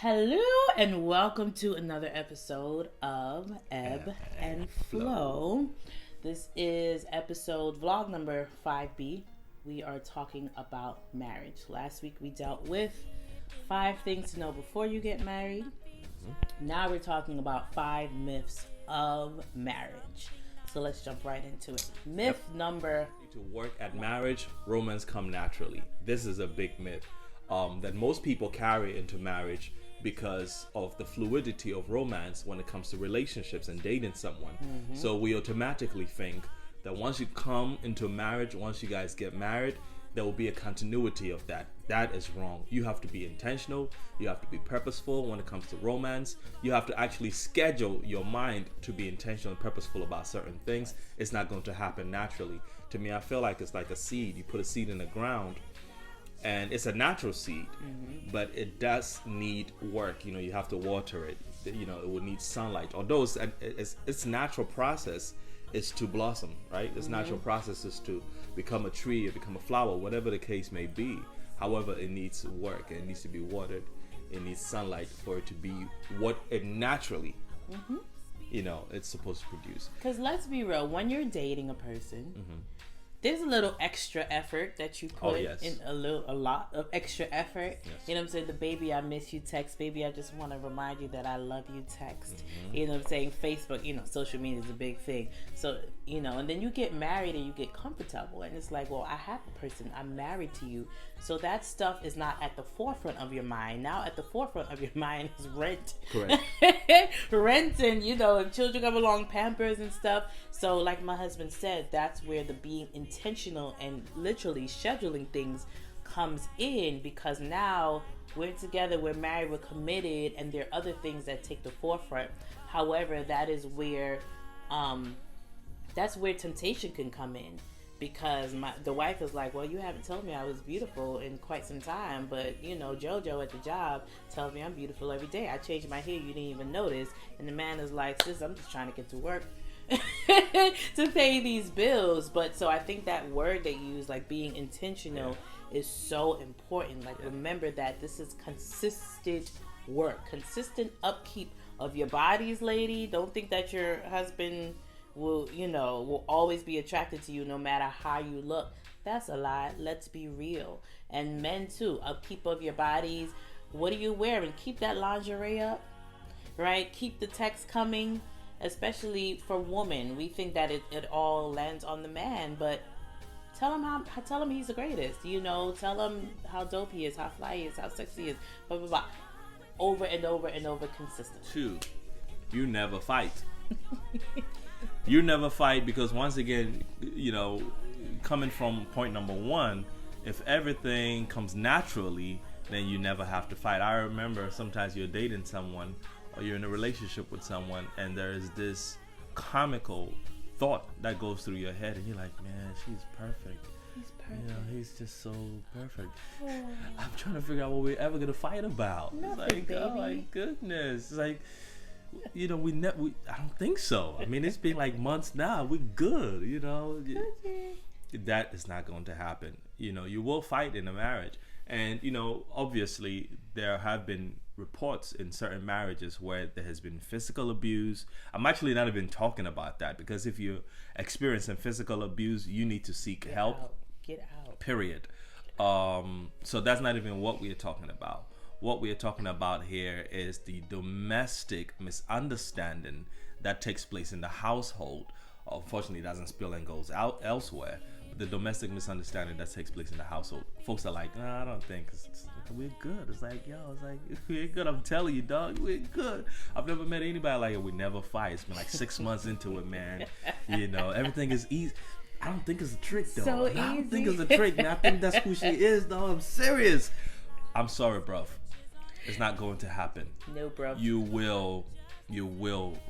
Hello and welcome to another episode of Ebb and Flow. This is vlog number 5B. We are talking about marriage. Last week we dealt with 5 things to know before you get married. Now we're talking about 5 myths of marriage. So let's jump right into it. Myth number... To work at marriage, romance come naturally. This is a big myth that most people carry into marriage because of the fluidity of romance when it comes to relationships and dating someone. So we automatically think that once you come into marriage, once you guys get married, there will be a continuity of that. That is wrong. You have to be intentional. You have to be purposeful when it comes to romance. You have to actually schedule your mind to be intentional and purposeful about certain things. It's not going to happen naturally. To me, I feel like it's like a seed. You put a seed in the ground and it's a natural seed, but it does need work. You know, you have to water it. You know, it will need sunlight. Although its natural process is to blossom, right? Its natural process is to become a tree or become a flower, whatever the case may be. However, it needs work. It needs to be watered. It needs sunlight for it to be what it naturally, it's supposed to produce. Because let's be real, when you're dating a person, there's a little extra effort that you put in a lot of extra effort. You know what I'm saying? The baby I miss you text, baby I just want to remind you that I love you text. You know what I'm saying? Facebook, social media is a big thing. So, and then you get married and you get comfortable and it's like, well, I have a person, I'm married to you. So that stuff is not at the forefront of your mind. Now at the forefront of your mind is rent. Correct. Rent and, and children come along, Pampers and stuff. So like my husband said, that's where the being intentional and literally scheduling things comes in, because now we're together, we're married, we're committed, and there are other things that take the forefront. However, that is where temptation can come in, because the wife is like, well, you haven't told me I was beautiful in quite some time, but JoJo at the job tells me I'm beautiful every day. I changed my hair, you didn't even notice. And the man is like, sis, I'm just trying to get to work to pay these bills. But so I think that word they use, like being intentional, is so important. Like remember that this is consistent work, consistent upkeep of your bodies, lady. Don't think that your husband will always be attracted to you no matter how you look. That's a lie. Let's be real. And men too, upkeep of your bodies. What are you wearing? Keep that lingerie up, right? Keep the text coming, especially for women. We think that it all lands on the man, but tell him he's the greatest. Tell him how dope he is, how fly he is, how sexy he is, blah, blah, blah. Over and over and over, consistent. 2, you never fight. You never fight, because once again, coming from point number 1, if everything comes naturally, then you never have to fight. I remember sometimes you're dating someone or you're in a relationship with someone and there's this comical thought that goes through your head and you're like, man, she's perfect. He's perfect. He's just so perfect. I'm trying to figure out what we're ever gonna fight about. Nothing, it's like, baby. Oh my goodness. It's like, I don't think so. I mean, it's been like months now. We're good, That is not going to happen. You will fight in a marriage. And, obviously there have been reports in certain marriages where there has been physical abuse. I'm actually not even talking about that, because if you're experiencing physical abuse, you need to seek help. Get out. Period. So that's not even what we are talking about. What we are talking about here is the domestic misunderstanding that takes place in the household. Unfortunately, it doesn't spill and goes out elsewhere. But the domestic misunderstanding that takes place in the household. Folks are like, I don't think. We're good. It's like, we're good. I'm telling you, dog, we're good. I've never met anybody like it. We never fight. It's been like 6 months into it, man. Everything is easy. I don't think it's a trick, though. So I don't think it's a trick, man. I think that's who she is, though. I'm serious. I'm sorry, bruv. It's not going to happen. No, bro. You will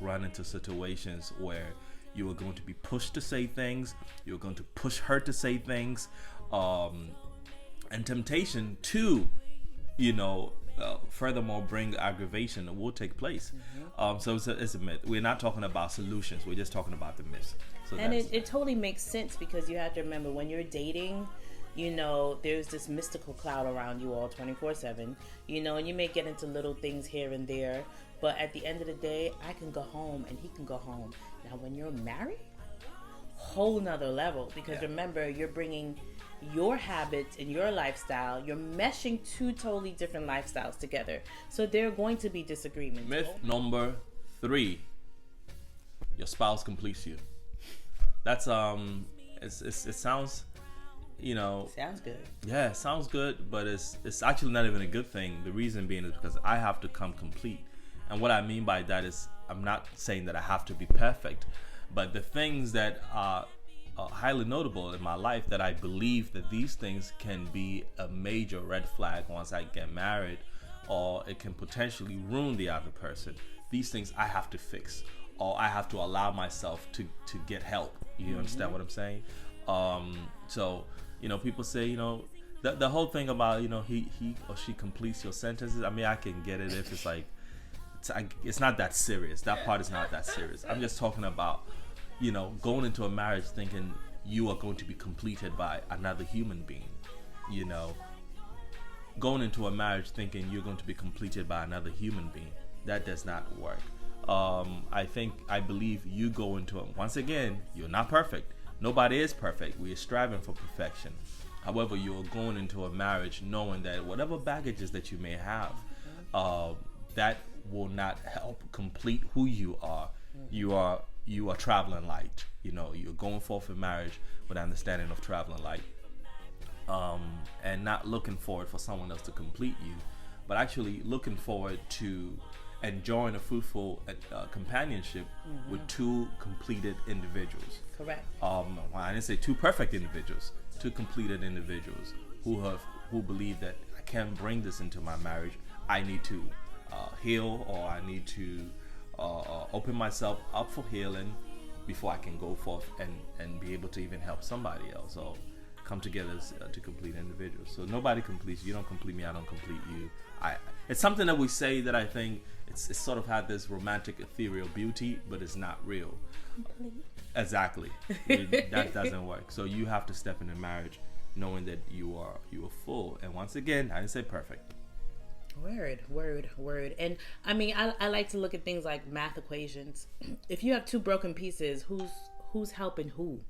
run into situations where you are going to be pushed to say things. You're going to push her to say things, and temptation to, furthermore bring aggravation will take place. So it's a myth. We're not talking about solutions. We're just talking about the myths. So and it totally makes sense, because you have to remember, when you're dating, you know, there's this mystical cloud around you all 24/7, you know, and you may get into little things here and there, but at the end of the day, I can go home and he can go home. Now, when you're married, whole nother level, because remember, you're bringing your habits and your lifestyle, you're meshing two totally different lifestyles together, so there are going to be disagreements. Myth number 3: your spouse completes you. That's it sounds, you know, sounds good. Yeah, it sounds good, but it's actually not even a good thing. The reason being is because I have to come complete. And what I mean by that is, I'm not saying that I have to be perfect, but the things that are highly notable in my life, that I believe that these things can be a major red flag once I get married, or it can potentially ruin the other person. These things I have to fix, or I have to allow myself to get help. You understand what I'm saying? So, you know, people say, you know, the whole thing about, you know, he or she completes your sentences. I mean, I can get it if it's like, it's not that serious. That part is not that serious. I'm just talking about, you know, going into a marriage thinking you are going to be completed by another human being. You know, going into a marriage thinking you're going to be completed by another human being. That does not work. I believe you go into it. Once again, you're not perfect. Nobody is perfect. We are striving for perfection. However, you're going into a marriage knowing that whatever baggages that you may have, that will not help complete who you are. You are traveling light. You know, you're going forth in marriage with an understanding of traveling light, and not looking forward for someone else to complete you, but actually looking forward to enjoying a fruitful companionship with two completed individuals. Correct. I didn't say two perfect individuals, two completed individuals who believe that I can't bring this into my marriage. I need to heal, or I need to open myself up for healing before I can go forth and be able to even help somebody else, or come together to complete individuals. So nobody completes you. You don't complete me, I don't complete you. It's something that we say that I think it's sort of had this romantic ethereal beauty, but it's not real. Complete. Exactly. That doesn't work. So you have to step into marriage knowing that you are full. And once again, I didn't say perfect. Word. And I mean, I like to look at things like math equations. If you have two broken pieces, who's helping who?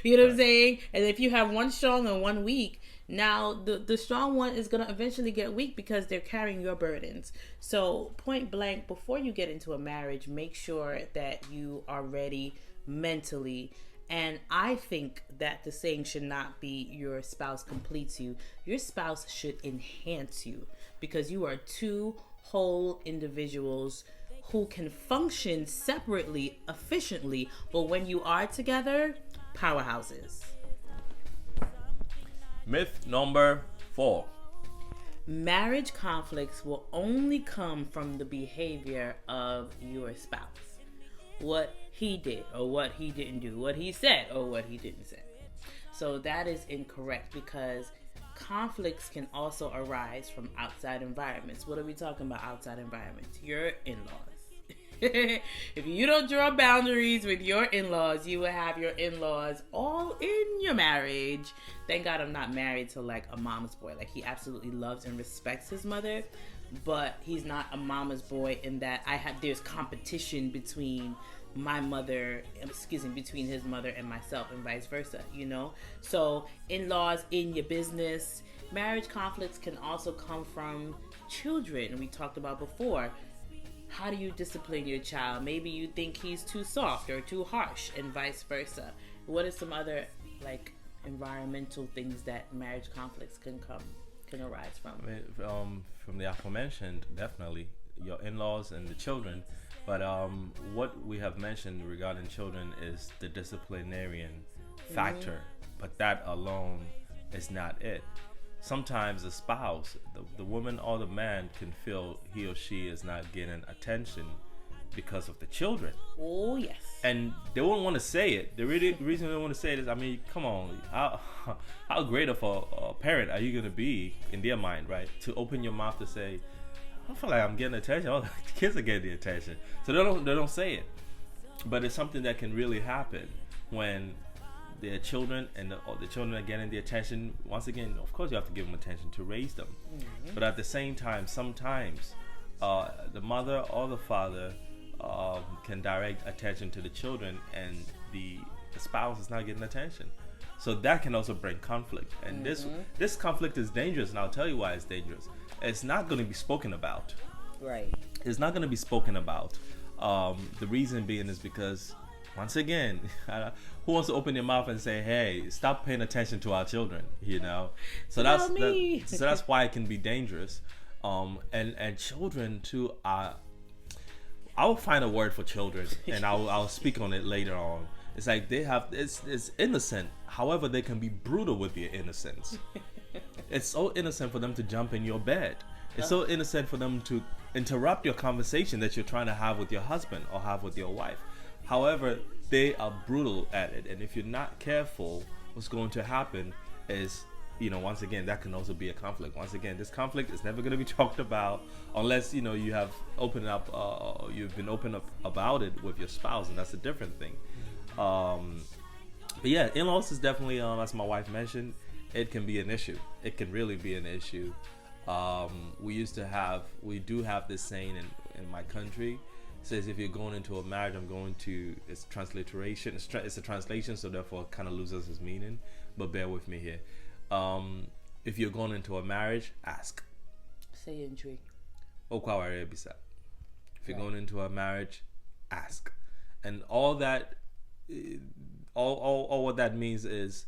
You know what I'm saying? And if you have one strong and one weak, now the strong one is going to eventually get weak because they're carrying your burdens. So point blank, before you get into a marriage, make sure that you are ready mentally. And I think that the saying should not be your spouse completes you. Your spouse should enhance you, because you are two whole individuals who can function separately, efficiently, but when you are together, powerhouses. Myth number 4: marriage conflicts will only come from the behavior of your spouse. What he did or what he didn't do, what he said or what he didn't say. So that is incorrect, because conflicts can also arise from outside environments. What are we talking about outside environments? Your in-laws. If you don't draw boundaries with your in-laws, you will have your in-laws all in your marriage. Thank God I'm not married to like a mama's boy. Like, he absolutely loves and respects his mother, but he's not a mama's boy in that there's competition between between his mother and myself, and vice versa, you know? So in-laws in your business. Marriage conflicts can also come from children. We talked about before. How do you discipline your child? Maybe you think he's too soft or too harsh, and vice versa. What are some other like environmental things that marriage conflicts can arise from? I mean, from the aforementioned, definitely your in-laws and the children. But what we have mentioned regarding children is the disciplinarian factor. But that alone is not it. Sometimes the spouse, the woman or the man, can feel he or she is not getting attention because of the children. Oh, yes. And they won't want to say it. The reason they don't want to say it is, I mean, come on, how great of a parent are you going to be in their mind, right? To open your mouth to say, I feel like I'm getting attention. Oh, the kids are getting the attention. So they don't say it. But it's something that can really happen when their children, and the children are getting the attention. Once again, of course, you have to give them attention to raise them. But at the same time, sometimes the mother or the father can direct attention to the children, and the spouse is not getting attention. So that can also bring conflict. And this conflict is dangerous, and I'll tell you why it's dangerous. It's not going to be spoken about. Right. It's not going to be spoken about. The reason being is because, once again, who wants to open their mouth and say, "Hey, stop paying attention to our children"? You know, so that's why it can be dangerous. And children too are. I will find a word for children, and I'll speak on it later on. It's like it's innocent. However, they can be brutal with their innocence. It's so innocent for them to jump in your bed. It's so innocent for them to interrupt your conversation that you're trying to have with your husband or have with your wife. However, they are brutal at it, and if you're not careful, what's going to happen is, once again, that can also be a conflict. Once again, this conflict is never going to be talked about unless, you have opened up, you've been open up about it with your spouse, and that's a different thing. But yeah, in-laws is definitely, as my wife mentioned, it can be an issue. It can really be an issue. We do have this saying in my country. It says, if you're going into a marriage, it's transliteration. It's a translation, so therefore it kind of loses its meaning. But bear with me here. If you're going into a marriage, ask. Say entry. If you're going into a marriage, ask. And all what that means is,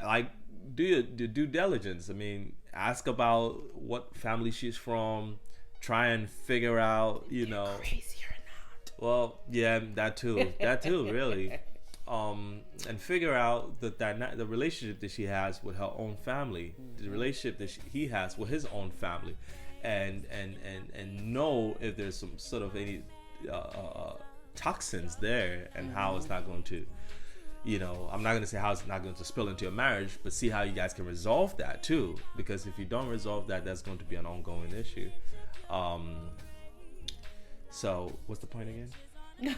like, do your due diligence. I mean, ask about what family she's from. Try and figure out, Crazy or not. Well, yeah, that too, really. And figure out the relationship that she has with her own family, the relationship that he has with his own family, and know if there's some sort of any toxins there, and how it's not going to, I'm not going to say how it's not going to spill into your marriage, but see how you guys can resolve that too, because if you don't resolve that, that's going to be an ongoing issue. So what's the point again?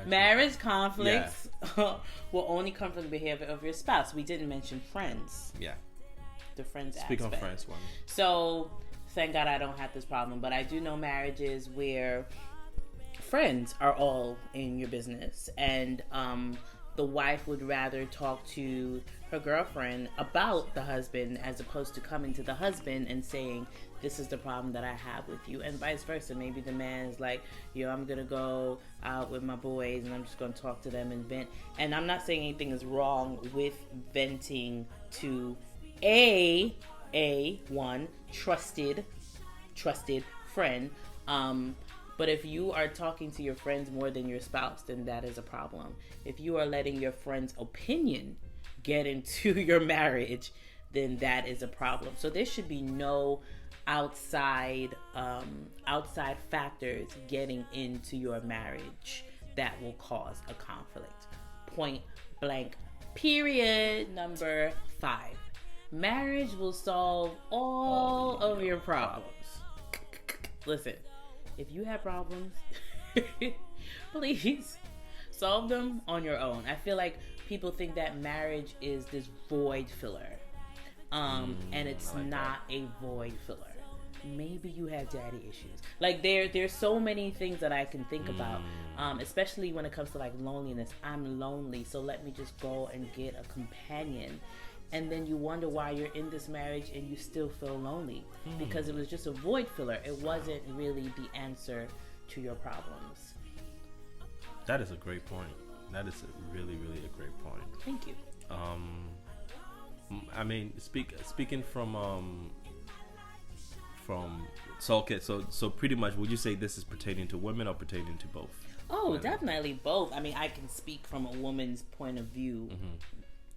Marriage conflicts will only come from the behavior of your spouse. We didn't mention friends. Yeah. The friends Speak aspect. on friends one. So thank God I don't have this problem, but I do know marriages where friends are all in your business, and the wife would rather talk to her girlfriend about the husband as opposed to coming to the husband and saying, this is the problem that I have with you, and vice versa. Maybe the man is like, I'm gonna go out with my boys and I'm just gonna talk to them and vent. And I'm not saying anything is wrong with venting to a one trusted friend. But if you are talking to your friends more than your spouse, then that is a problem. If you are letting your friend's opinion get into your marriage, then that is a problem. So there should be no outside factors getting into your marriage that will cause a conflict. Point blank, period. Number 5. Marriage will solve all of your problems. Listen, if you have problems, please solve them on your own. I feel like people think that marriage is this void filler. And it's not a void filler. Maybe you have daddy issues. Like there's so many things that I can think about, especially when it comes to like loneliness. I'm lonely, so let me just go and get a companion. And then you wonder why you're in this marriage and you still feel lonely because it was just a void filler. It wasn't really the answer to your problems. That is a great point. That is a really, really a great point. Thank you. I mean, speaking from so pretty much, would you say this is pertaining to women or pertaining to both? Oh, women? Definitely both. I mean, I can speak from a woman's point of view.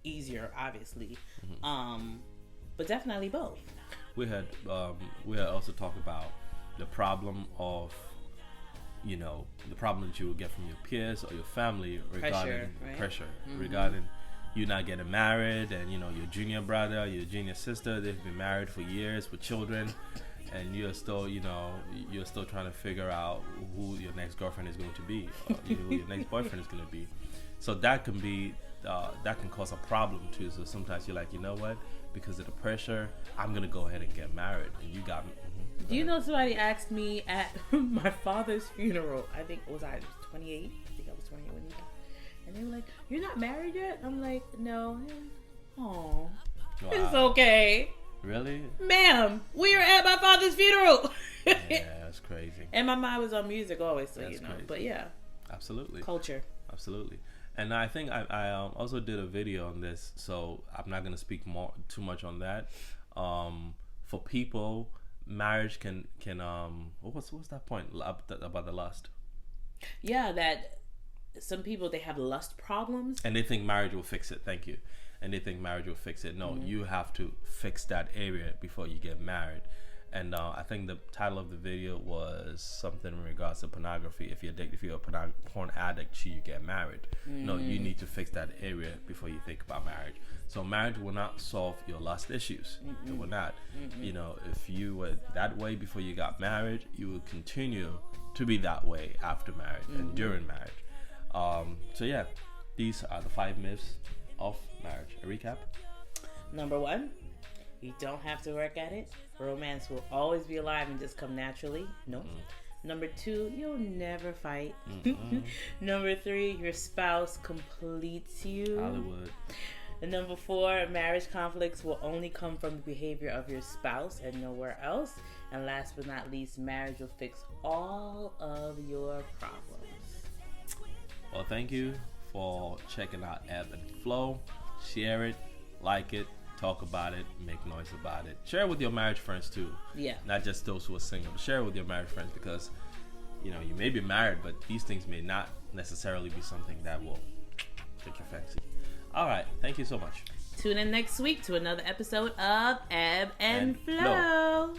Easier, obviously, but definitely both. We had also talked about the problem of, the problem that you would get from your peers or your family regarding pressure, regarding you not getting married, and your junior brother, your junior sister, they've been married for years with children, and you're still trying to figure out who your next girlfriend is going to be, or who your next boyfriend is going to be. So that can be that can cause a problem too. So sometimes you're like, you know what? Because of the pressure, I'm gonna go ahead and get married. And you got me. Do you know somebody asked me at my father's funeral? I think I was 28. I think I was 28 when he died. And they were like, "You're not married yet?" I'm like, "No." Oh, Wow. it's okay. Really? Ma'am, we are at my father's funeral. Yeah, that's crazy. And my mind was on music always, so That's crazy. But yeah, Absolutely. culture. Absolutely. And I think I also did a video on this, so I'm not gonna speak too much on that. For people, marriage can what's that point about the lust? Yeah, that some people, they have lust problems. And they think marriage will fix it. Thank you. And they think marriage will fix it. No, you have to fix that area before you get married. And I think the title of the video was something in regards to pornography. If you're a porn addict, should you get married? No, you need to fix that area before you think about marriage. So marriage will not solve your lust issues. It will not. You know, if you were that way before you got married, you will continue to be that way after marriage and during marriage. So yeah, these are the 5 myths of marriage. A recap? Number 1, you don't have to work at it. Romance will always be alive and just come naturally. No. Number 2, you'll never fight. Number 3, your spouse completes you. Hollywood. And number 4, marriage conflicts will only come from the behavior of your spouse and nowhere else. And last but not least, marriage will fix all of your problems. Well, thank you for checking out Ebb and Flow. Share it, like it, talk about it, make noise about it. Share it with your marriage friends too. Yeah. Not just those who are single, but share it with your marriage friends, because you know, you may be married, but these things may not necessarily be something that will take your fancy. All right, thank you so much. Tune in next week to another episode of Ebb and Flow.